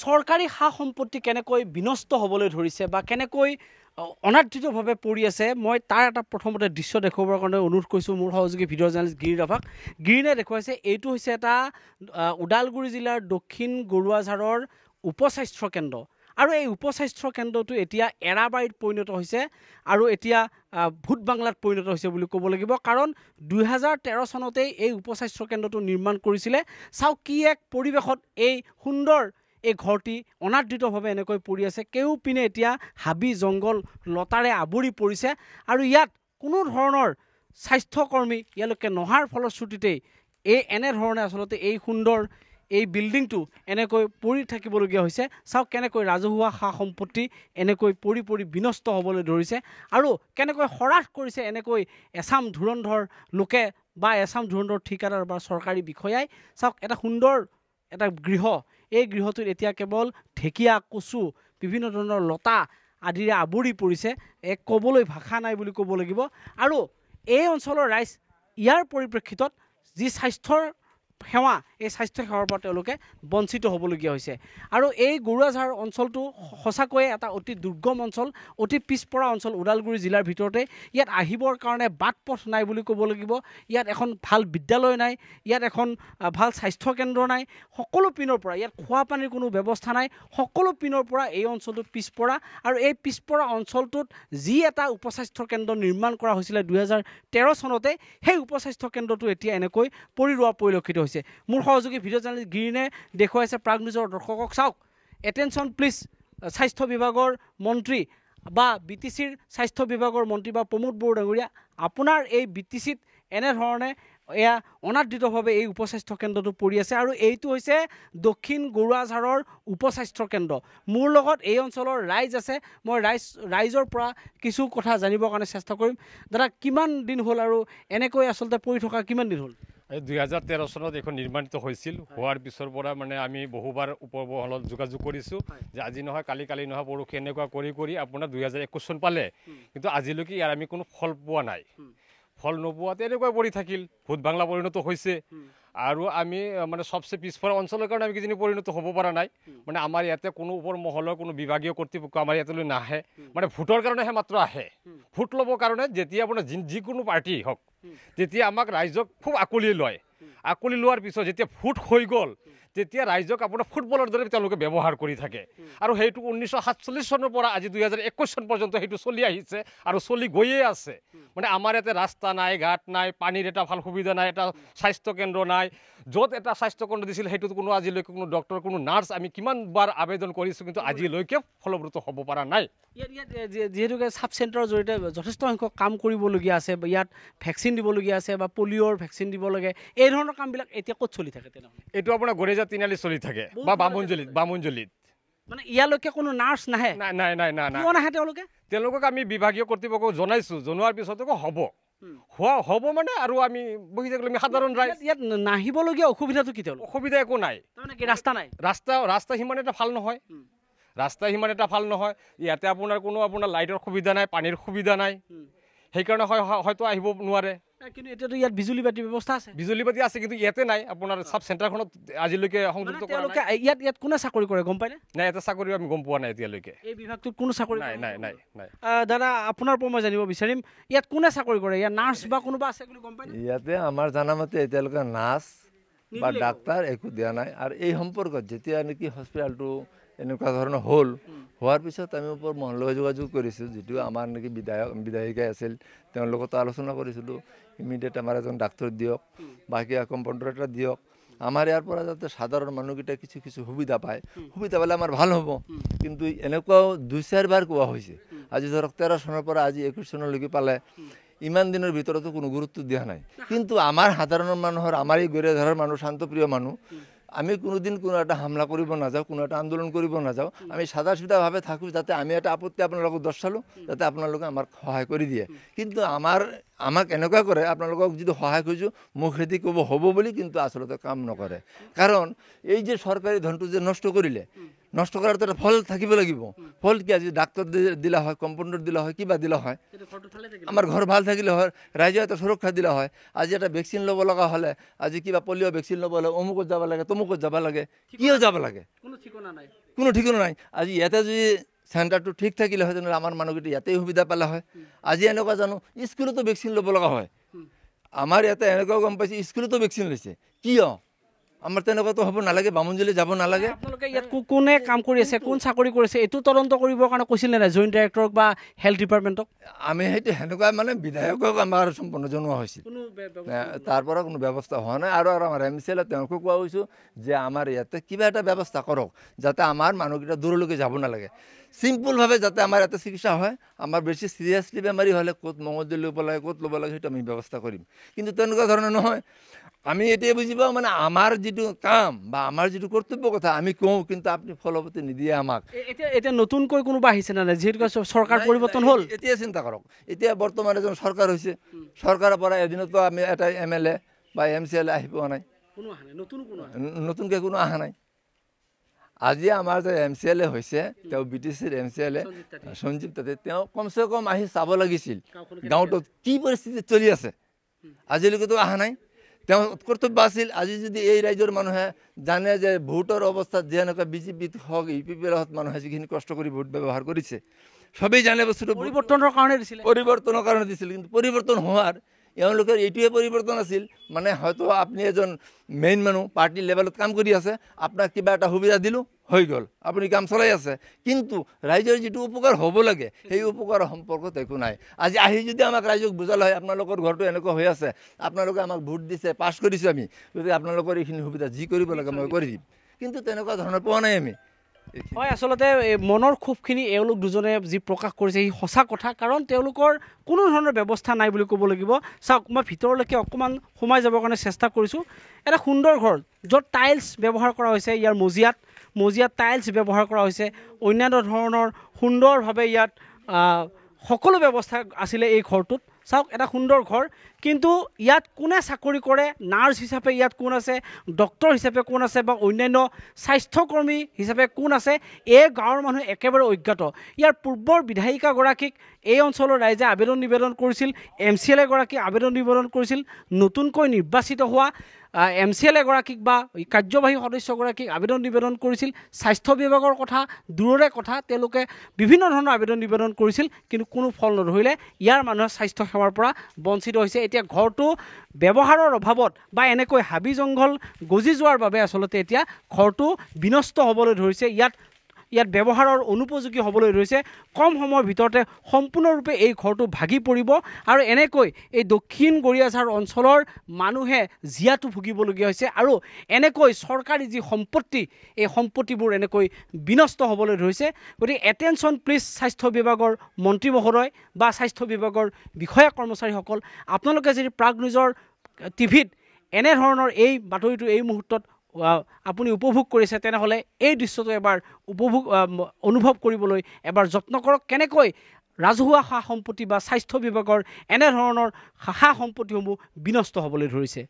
চৰকাৰী সা সম্পত্তি কেনেকৈ বিনষ্ট হ'বলৈ ধৰিছে বা কেনেকৈ অনাদৃতভাৱে পৰি আছে মই তাৰ এটা প্ৰথমতে দৃশ্য দেখুৱাবৰ কাৰণে অনুৰোধ কৰিছোঁ মোৰ সহযোগী ভিডিঅ' জাৰ্নেলিষ্ট গিৰি ৰাভাক। গিৰিনে দেখুৱাইছে এইটো হৈছে এটা ওদালগুৰি জিলাৰ দক্ষিণ গৰুৱাঝাৰৰ উপস্বাস্থ্য কেন্দ্ৰ আৰু এই উপস্বাস্থ্য কেন্দ্ৰটো এতিয়া এৰাবাৰীত পৰিণত হৈছে আৰু এতিয়া ভূত বাংলাত পৰিণত হৈছে বুলি ক'ব লাগিব। কাৰণ 2013 চনতেই এই উপস্বাস্থ্য কেন্দ্ৰটো নিৰ্মাণ কৰিছিলে। চাওক কি এক পৰিৱেশত এই সুন্দৰ এই ঘৰটি অনাদৃতভাৱে এনেকৈ পৰি আছে। কেউপিনে এতিয়া হাবি জংঘল লতাৰে আৱৰি পৰিছে আৰু ইয়াত কোনো ধৰণৰ স্বাস্থ্যকৰ্মী ইয়ালৈকে নহাৰ ফলশ্ৰুতিতেই এনেধৰণে আচলতে এই সুন্দৰ এই বিল্ডিংটো এনেকৈ পৰি থাকিবলগীয়া হৈছে। চাওক কেনেকৈ ৰাজহুৱা সা সম্পত্তি এনেকৈ পৰি পৰি বিনষ্ট হ'বলৈ ধৰিছে আৰু কেনেকৈ হ্ৰাস কৰিছে এনেকৈ এছাম ধুৰন্ধৰ লোকে বা এছাম ধুৰন্ধৰ ঠিকাদাৰ বা চৰকাৰী বিষয়াই। চাওক এটা সুন্দৰ এটা গৃহ, এই গৃহটোত এতিয়া কেৱল ঢেকীয়া কচু বিভিন্ন ধৰণৰ লতা আদিৰে আৱৰি পৰিছে। এক ক'বলৈ ভাষা নাই বুলি ক'ব লাগিব। আৰু এই অঞ্চলৰ ৰাইজ ইয়াৰ পৰিপ্ৰেক্ষিতত যি স্বাস্থ্যৰ সেৱা এই স্বাস্থ্য সেৱাৰ পৰা তেওঁলোকে বঞ্চিত হ'বলগীয়া হৈছে। আৰু এই গৰুৱাঝাৰ অঞ্চলটো সঁচাকৈয়ে এটা অতি দুৰ্গম অঞ্চল, অতি পিছপৰা অঞ্চল ওদালগুৰি জিলাৰ ভিতৰতে। ইয়াত আহিবৰ কাৰণে বাট পথ নাই বুলি ক'ব লাগিব। ইয়াত এখন ভাল বিদ্যালয় নাই, ইয়াত এখন ভাল স্বাস্থ্যকেন্দ্ৰ নাই। সকলো পিনৰ পৰা ইয়াত খোৱা পানীৰ কোনো ব্যৱস্থা নাই। সকলো পিনৰ পৰা এই অঞ্চলটো পিছপৰা আৰু এই পিছপৰা অঞ্চলটোত যি এটা উপস্বাস্থ্য কেন্দ্ৰ নিৰ্মাণ কৰা হৈছিলে 2013 চনতে, সেই উপস্বাস্থ্য কেন্দ্ৰটো এতিয়া এনেকৈ পৰি ৰোৱা পৰিলক্ষিত হৈছে। মোৰ সহযোগী ভিডিঅ' জাৰ্নেলিষ্ট গিৰিনে দেখুৱাইছে প্ৰাগ নিউজৰ দৰ্শকক। চাওক, এটেনশ্যন প্লিজ স্বাস্থ্য বিভাগৰ মন্ত্ৰী বা BTCৰ স্বাস্থ্য বিভাগৰ মন্ত্ৰী বা প্ৰমোদ বড়ো ডাঙৰীয়া, আপোনাৰ এই BTCত এনেধৰণে এয়া অনাদৃতভাৱে এই উপস্বাস্থ্য কেন্দ্ৰটো পৰি আছে আৰু এইটো হৈছে দক্ষিণ গৰুৱাঝাৰৰ উপস্বাস্থ্য কেন্দ্ৰ। মোৰ লগত এই অঞ্চলৰ ৰাইজ আছে, মই ৰাইজৰ পৰা কিছু কথা জানিবৰ কাৰণে চেষ্টা কৰিম। দাদা, কিমান দিন হ'ল আৰু এনেকৈ আচলতে পৰি থকা কিমান দিন হ'ল? 2013 চনত এখন নিৰ্মাণিত হৈছিল। হোৱাৰ পিছৰ পৰা মানে আমি বহুবাৰ ওপৰমহলত যোগাযোগ কৰিছোঁ যে আজি নহয় কালি নহয় পৰহি এনেকুৱা কৰি আপোনাৰ 2021 চন পালে, কিন্তু আজিলৈকে ইয়াৰ আমি কোনো ফল পোৱা নাই। ফল নোপোৱাতে এনেকুৱাই পৰি থাকিল, ভূত বাংলা পৰিণত হৈছে। আৰু আমি মানে সবচে পিছপৰা অঞ্চলৰ কাৰণে আমি কিজানি পৰিণত হ'ব পৰা নাই। মানে আমাৰ ইয়াতে কোনো ওপৰ মহলৰ কোনো বিভাগীয় কৰ্তৃপক্ষ আমাৰ ইয়াতলৈ নাহে, মানে ভোটৰ কাৰণেহে মাত্ৰ আহে। ভোট ল'বৰ কাৰণে যেতিয়া আপোনাৰ যিকোনো পাৰ্টি হওক তেতিয়া আমাক ৰাইজক খুব আঁকোৱালি লয়। আঁকোৱালি লোৱাৰ পিছত যেতিয়া ভোট হৈ গ'ল তেতিয়া ৰাইজক আপোনাৰ ফুটবলৰ দৰে তেওঁলোকে ব্যৱহাৰ কৰি থাকে। আৰু সেইটো 1947 চনৰ পৰা আজি 2021 চন পৰ্যন্ত সেইটো চলি আহিছে আৰু চলি গৈয়ে আছে। মানে আমাৰ ইয়াতে ৰাস্তা নাই, ঘাট নাই, পানীৰ এটা ভাল সুবিধা নাই, এটা স্বাস্থ্যকেন্দ্ৰ নাই। য'ত এটা স্বাস্থ্যকেন্দ্ৰ দিছিল সেইটোত কোনো আজিলৈকে কোনো ডক্টৰ, কোনো নাৰ্ছ আমি কিমানবাৰ আবেদন কৰিছোঁ, কিন্তু আজিলৈকে ফলপ্ৰসূ হ'ব পৰা নাই। ইয়াত যিহেতুকে ছাব চেণ্টাৰৰ জৰিয়তে যথেষ্ট সংখ্যক কাম কৰিবলগীয়া আছে, ইয়াত ভেকচিন দিবলগীয়া আছে বা পলিঅ'ৰ ভেকচিন দিব লাগে, এই ধৰণৰ কামবিলাক এতিয়া ক'ত চলি থাকে তেনেহ'লে? এইটো আপোনাৰ গৰেজা তিনিআলি চলি থাকে বা বামুণজলিত। মানে ইয়ালৈকে কোনো নাৰ্ছ নাহে? নাই। কিয় নাহে তেওঁলোকে? তেওঁলোকক আমি বিভাগীয় কৰ্তৃপক্ষক জনাইছোঁ, জনোৱাৰ পিছতো হ'ব মানে আৰু আমি বহি থাকিলে আমি সাধাৰণ ৰাইজ। ইয়াত নাহিবলগীয়া অসুবিধাটো কি? তেওঁলোক অসুবিধা একো নাই। তাৰমানে কি ৰাস্তা নাই? ৰাস্তা সিমান এটা ভাল নহয়। ইয়াতে আপোনাৰ কোনো লাইটৰ সুবিধা নাই, পানীৰ সুবিধা নাই। সেইকাৰণে হয়তো আহিব নোৱাৰে। কিন্তু এতিয়াতো ইয়াত বিজুলী বাতিৰ ব্যৱস্থা আছে। বিজুলী বাতি আছে, কিন্তু ইয়াতে নাই। আপোনাৰ চাব চেণ্টাৰখনত আজিলৈকে সংযুক্ত কৰা নাই। ইয়াত কোনে চাকৰি কৰে গম পায়নে? নাই, এটা চাকৰি আমি গম পোৱা নাই এতিয়ালৈকে। এই বিভাগটোত কোনো চাকৰি নাই। দাদা, আপোনাৰ পৰা মই জানিব বিচাৰিম, ইয়াত কোনে চাকৰি কৰে? ইয়াত নাৰ্ছ বা কোনোবা আছে বুলি গম পায়নে? ইয়াতে আমাৰ জানামতে এতিয়ালৈকে নাৰ্ছ বা ডাক্তাৰ একো দিয়া নাই। আৰু এই সম্পৰ্কত যেতিয়া নেকি হস্পিটেলটো এনেকুৱা ধৰণৰ হোৱাৰ পিছত আমি ওপৰ মহললৈ যোগাযোগ কৰিছোঁ, যিটো আমাৰ নেকি বিধায়িকা আছিল, তেওঁৰ লগতো আলোচনা কৰিছিলোঁ। ইমিডিয়েট আমাৰ এজন ডাক্তৰ দিয়ক বা কিবা কম্পাউণ্ডাৰ এটা দিয়ক, আমাৰ ইয়াৰ পৰা যাতে সাধাৰণ মানুহকেইটা কিছু সুবিধা পায়, সুবিধা পালে আমাৰ ভাল হ'ব। কিন্তু এনেকুৱাও 2-4 কোৱা হৈছে। আজি ধৰক 13 চনৰ পৰা আজি 21 চনলৈকে পালে, ইমান দিনৰ ভিতৰতো কোনো গুৰুত্ব দিয়া নাই। কিন্তু আমাৰ সাধাৰণ মানুহৰ, আমাৰ এই গৰিয়াঝাৰৰ মানুহ, শান্তপ্ৰিয় মানুহ, আমি কোনোদিন কোনো এটা হামলা কৰিব নাযাওঁ, কোনো এটা আন্দোলন কৰিব নাযাওঁ। আমি সাদাসিধাভাৱে থাকোঁ, যাতে আমি এটা আপত্তি আপোনালোকক দৰ্শালোঁ, যাতে আপোনালোকে আমাক সহায় কৰি দিয়ে। কিন্তু আমাক এনেকুৱা কৰে, আপোনালোকক যদি সহায় খোজোঁ মুখেদি ক'ব হ'ব বুলি, কিন্তু আচলতে কাম নকৰে। কাৰণ এই যে চৰকাৰী ধনটো যে নষ্ট কৰিলে, নষ্ট কৰাৰ এটা ফল থাকিব লাগিব ফল কি আজি ডাক্তৰ দিলা হয় কম্পাউণ্ডাৰ দিলা হয় কিবা দিলা হয় আমাৰ ঘৰ ভাল থাকিলে হয় ৰাইজে এটা সুৰক্ষা দিলা হয় আজি এটা ভেকচিন ল'ব লগা হ'লে আজি কিবা পলিঅ' ভেকচিন ল'ব হ'লে অমুকত যাব লাগে তমুকত যাব লাগে কিয় যাব লাগে কোনো ঠিকনা নাই আজি ইয়াতে যদি চেণ্টাৰটো ঠিক থাকিলে হয় তেনেহ'লে আমাৰ মানুহকেইটা ইয়াতেই সুবিধা পালে হয় আজি এনেকুৱা জানো স্কুলতো ভেকচিন ল'ব লগা হয় আমাৰ ইয়াতে এনেকুৱাও গম পাইছে স্কুলতো ভেকচিন লৈছে কিয় আমাৰ তেনেকুৱাতো হ'ব নালাগে বামুণজুলি যাব নালাগে আপোনালোকে ইয়াত কোনে কাম কৰি আছে কোন চাকৰি কৰিছে এইটো তদন্ত কৰিবৰ কাৰণে কৈছিল নে নাই জইণ্ট ডাইৰেক্টৰক বা হেল্থ ডিপাৰ্টমেণ্টক আমি সেইটো সেনেকুৱা মানে বিধায়কক আমাৰ সম্পূৰ্ণ জনোৱা হৈছিল তাৰ পৰা কোনো ব্যৱস্থা হোৱা নাই আৰু আমাৰ MCL তেওঁকো কোৱা হৈছোঁ যে আমাৰ ইয়াতে কিবা এটা ব্যৱস্থা কৰক যাতে আমাৰ মানুহকেইটা দূৰলৈকে যাব নালাগে চিম্পুলভাৱে যাতে আমাৰ ইয়াতে চিকিৎসা হয় আমাৰ বেছি চিৰিয়াছলি বেমাৰী হ'লে ক'ত মঙলদৈ ল'ব লাগে ক'ত ল'ব লাগে সেইটো আমি ব্যৱস্থা কৰিম কিন্তু তেনেকুৱা ধৰণৰ নহয় আমি এতিয়াই বুজি পাওঁ মানে আমাৰ যিটো কাম বা আমাৰ যিটো কৰ্তব্য কথা আমি কওঁ কিন্তু আপুনি ফলৱৰ্তী নিদিয়ে আমাক এতিয়া নতুনকৈ কোনোবা আহিছে নে নাই যিহেতু চৰকাৰ পৰিৱৰ্তন হ'ল এতিয়া চিন্তা কৰক এতিয়া বৰ্তমান এজন চৰকাৰ হৈছে চৰকাৰৰ পৰা এদিনতো আমি এটা MLA বা MCL আহি পোৱা নাই নতুনকৈ কোনো অহা নাই আজি আমাৰ যে MCL হৈছে তেওঁ BTCৰ MCL সঞ্জীৱ তাতে তেওঁ কমচে কম আহি চাব লাগিছিল গাঁৱটোত কি পৰিস্থিতি চলি আছে আজিলৈকেতো অহা নাই তেওঁ কৰ্তব্য আছিল আজি যদি এই ৰাজ্যৰ মানুহে জানে যে ভোটৰ অৱস্থাত যেনেকুৱা BJPত হওক UPPত মানুহে যিখিনি কষ্ট কৰি ভোট ব্যৱহাৰ কৰিছে সবেই জানে বস্তুটো পৰিৱৰ্তনৰ কাৰণে দিছিল কিন্তু পৰিৱৰ্তন হোৱাৰ এওঁলোকৰ এইটোৱে পৰিৱৰ্তন আছিল মানে হয়তো আপুনি এজন মেইন মানুহ পাৰ্টি লেভেলত কাম কৰি আছে আপোনাক কিবা এটা সুবিধা দিলোঁ হৈ গ'ল আপুনি কাম চলাই আছে কিন্তু ৰাইজৰ যিটো উপকাৰ হ'ব লাগে সেই উপকাৰৰ সম্পৰ্কত একো নাই আজি আহি যদি আমাক ৰাইজক বুজাল হয় আপোনালোকৰ ঘৰটো এনেকুৱা হৈ আছে আপোনালোকে আমাক ভোট দিছে পাছ কৰিছোঁ আমি গতিকে আপোনালোকৰ এইখিনি সুবিধা যি কৰিব লাগে মই কৰি দিম কিন্তু তেনেকুৱা ধৰণৰ পোৱা নাই আমি হয় আচলতে মনৰ ক্ষোভখিনি এওঁলোক দুজনে যি প্ৰকাশ কৰিছে সি সঁচা কথা কাৰণ তেওঁলোকৰ কোনো ধৰণৰ ব্যৱস্থা নাই বুলি ক'ব লাগিব চাওক মই ভিতৰলৈকে অকণমান সোমাই যাবৰ কাৰণে চেষ্টা কৰিছোঁ এটা সুন্দৰ ঘৰ য'ত টাইলছ ব্যৱহাৰ কৰা হৈছে ইয়াৰ মজিয়াত টাইলছ ব্যৱহাৰ কৰা হৈছে অন্যান্য ধৰণৰ সুন্দৰভাৱে ইয়াত সকলো ব্যৱস্থা আছিলে এই ঘৰটোত চাওক এটা সুন্দৰ ঘৰ কিন্তু ইয়াত কোনে চাকৰি কৰে নাৰ্ছ হিচাপে ইয়াত কোন আছে ডক্টৰ হিচাপে কোন আছে বা অন্যান্য স্বাস্থ্যকৰ্মী হিচাপে কোন আছে এই গাঁৱৰ মানুহ একেবাৰে অজ্ঞাত ইয়াৰ পূৰ্বৰ বিধায়িকাগৰাকীক এই অঞ্চলৰ ৰাইজে আবেদন নিবেদন কৰিছিল MCL গৰাকীক আবেদন নিবেদন কৰিছিল নতুনকৈ নিৰ্বাচিত হোৱা MCL গৰাকীক বা কাৰ্যবাহী সদস্যগৰাকীক আবেদন নিবেদন কৰিছিল স্বাস্থ্য বিভাগৰ কথা দূৰৰে কথা তেওঁলোকে বিভিন্ন ধৰণৰ আবেদন নিবেদন কৰিছিল কিন্তু কোনো ফল নধৰিলে ইয়াৰ মানুহে স্বাস্থ্য সেৱাৰ পৰা বঞ্চিত হৈছে এতিয়া ঘৰটো ব্যৱহাৰৰ অভাৱত বা এনেকৈ হাবি জংঘল গজি যোৱাৰ বাবে আচলতে এতিয়া ঘৰটো বিনষ্ট হ'বলৈ ধৰিছে ইয়াত ব্যৱহাৰৰ অনুপযোগী হ'বলৈ ধৰিছে কম সময়ৰ ভিতৰতে সম্পূৰ্ণৰূপে এই ঘৰটো ভাগি পৰিব আৰু এনেকৈ এই দক্ষিণ গৰিয়াঝাৰ অঞ্চলৰ মানুহে জীয়াতু ভুগিবলগীয়া হৈছে আৰু এনেকৈ চৰকাৰী যি সম্পত্তি এই সম্পত্তিবোৰ এনেকৈ বিনষ্ট হ'বলৈ ধৰিছে গতিকে এটেনশ্যন প্লিজ স্বাস্থ্য বিভাগৰ মন্ত্ৰী মহোদয় বা স্বাস্থ্য বিভাগৰ বিষয়া কৰ্মচাৰীসকল আপোনালোকে যদি প্ৰাগ নিউজৰ টিভিত এনেধৰণৰ এই বাতৰিটো এই মুহূৰ্তত আপুনি উপভোগ কৰিছে তেনেহ'লে এই দৃশ্যটো এবাৰ অনুভৱ কৰিবলৈ এবাৰ যত্ন কৰক কেনেকৈ ৰাজহুৱা সা সম্পত্তি বা স্বাস্থ্য বিভাগৰ এনেধৰণৰ সা সম্পত্তিসমূহ বিনষ্ট হ'বলৈ ধৰিছে